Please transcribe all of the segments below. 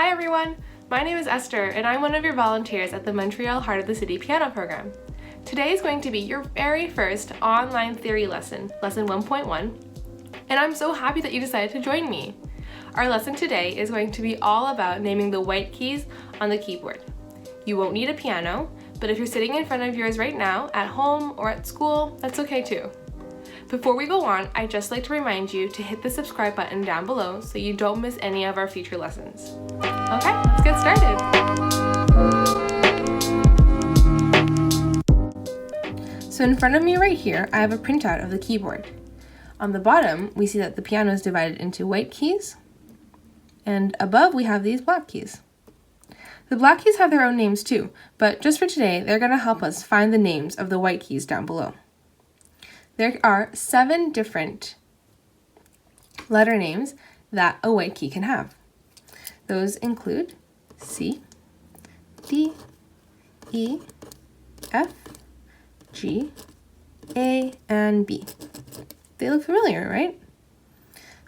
Hi everyone! My name is Esther and I'm one of your volunteers at the Montreal Heart of the City Piano Program. Today is going to be your very first online theory lesson, lesson 1.1, and I'm so happy that you decided to join me. Our lesson today is going to be all about naming the white keys on the keyboard. You won't need a piano, but if you're sitting in front of yours right now, at home or at school, that's okay too. Before we go on, I'd just like to remind you to hit the subscribe button down below so you don't miss any of our future lessons. Okay, let's get started. So in front of me right here, I have a printout of the keyboard. On the bottom, we see that the piano is divided into white keys, and above we have these black keys. The black keys have their own names too, but just for today, they're going to help us find the names of the white keys down below. There are 7 different letter names that a white key can have. Those include C, D, E, F, G, A, and B. They look familiar, right?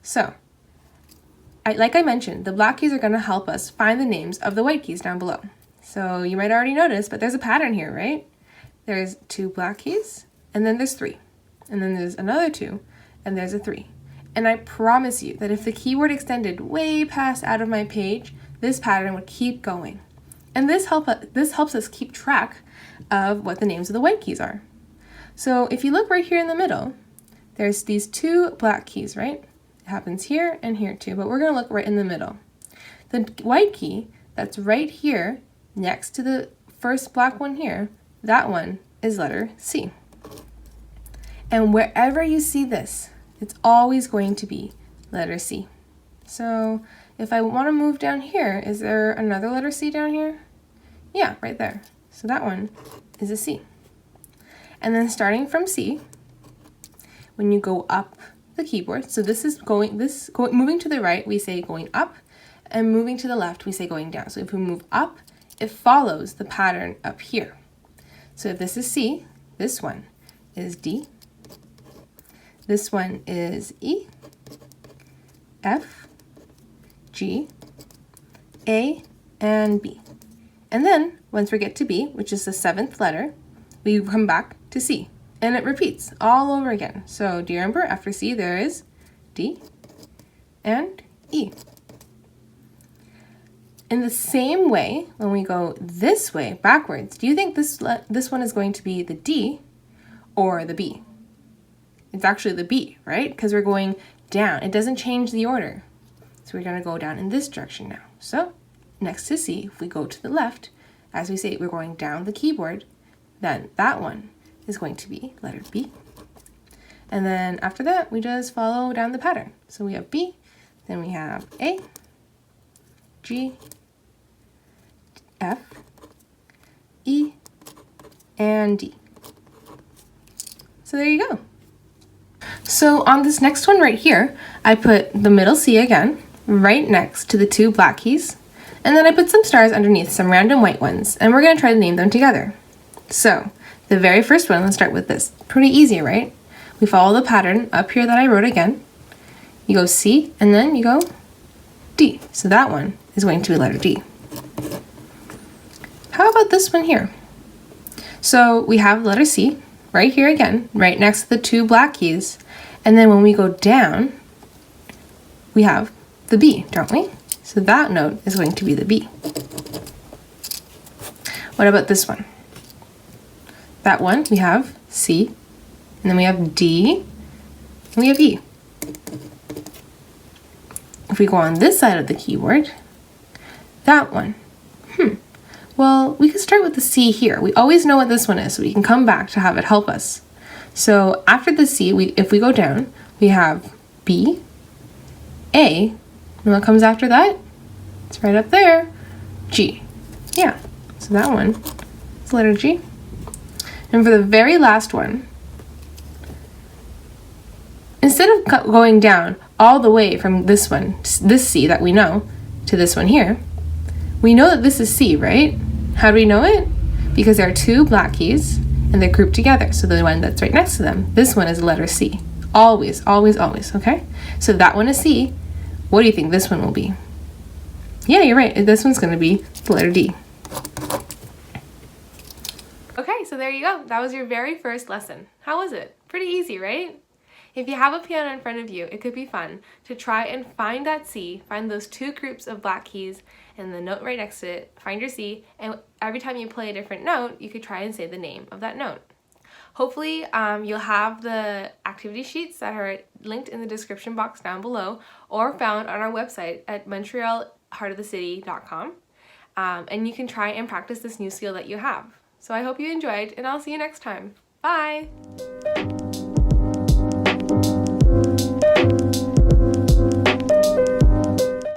So, like I mentioned, the black keys are going to help us find the names of the white keys down below. So you might already notice, but there's a pattern here, right? There's 2 black keys, and then there's 3. And then there's another 2, and there's a 3. And I promise you that if the keyword extended way past out of my page, this pattern would keep going. And this helps us keep track of what the names of the white keys are. So if you look right here in the middle, there's these 2 black keys, right? It happens here and here too, but we're going to look right in the middle. The white key that's right here next to the first black one here, that one is letter C. And wherever you see this, it's always going to be letter C. So if I want to move down here, is there another letter C down here? Yeah, right there. So that one is a C. And then starting from C, when you go up the keyboard, so moving to the right, we say going up, and moving to the left, we say going down. So if we move up, it follows the pattern up here. So if this is C, this one is D. This one is E, F, G, A, and B. And then, once we get to B, which is the 7th letter, we come back to C. And it repeats all over again. So do you remember, after C there is D and E. In the same way, when we go this way, backwards, do you think this one is going to be the D or the B? It's actually the B, right? Because we're going down. It doesn't change the order. So we're going to go down in this direction now. So next to C, if we go to the left, as we say, we're going down the keyboard, then that one is going to be letter B. And then after that, we just follow down the pattern. So we have B, then we have A, G, F, E, and D. So there you go. So on this next one right here, I put the middle C again, right next to the 2 black keys, and then I put some stars underneath some random white ones, and we're going to try to name them together. So the very first one, let's start with this. Pretty easy, right? We follow the pattern up here that I wrote again. You go C, and then you go D. So that one is going to be letter D. How about this one here? So we have letter C right here again, right next to the 2 black keys. And then when we go down, we have the B, don't we? So that note is going to be the B. What about this one? That one, we have C, and then we have D, and we have E. If we go on this side of the keyboard, that one, well, we could start with the C here. We always know what this one is, so we can come back to have it help us. So after the C, if we go down, we have B, A, and what comes after that? It's right up there, G. Yeah, so that one is letter G. And for the very last one, instead of going down all the way from this one, this C that we know, to this one here, we know that this is C, right? How do we know it? Because there are 2 black keys and they're grouped together. So the one that's right next to them, this one is letter C. Always, always, always, okay? So that one is C. What do you think this one will be? Yeah, you're right. This one's going to be the letter D. Okay, so there you go. That was your very first lesson. How was it? Pretty easy, right? If you have a piano in front of you, it could be fun to try and find that C, find those two groups of black keys and the note right next to it, find your C, and every time you play a different note, you could try and say the name of that note. Hopefully you'll have the activity sheets that are linked in the description box down below or found on our website at montrealheartofthecity.com, and you can try and practice this new skill that you have. So I hope you enjoyed, and I'll see you next time. Bye!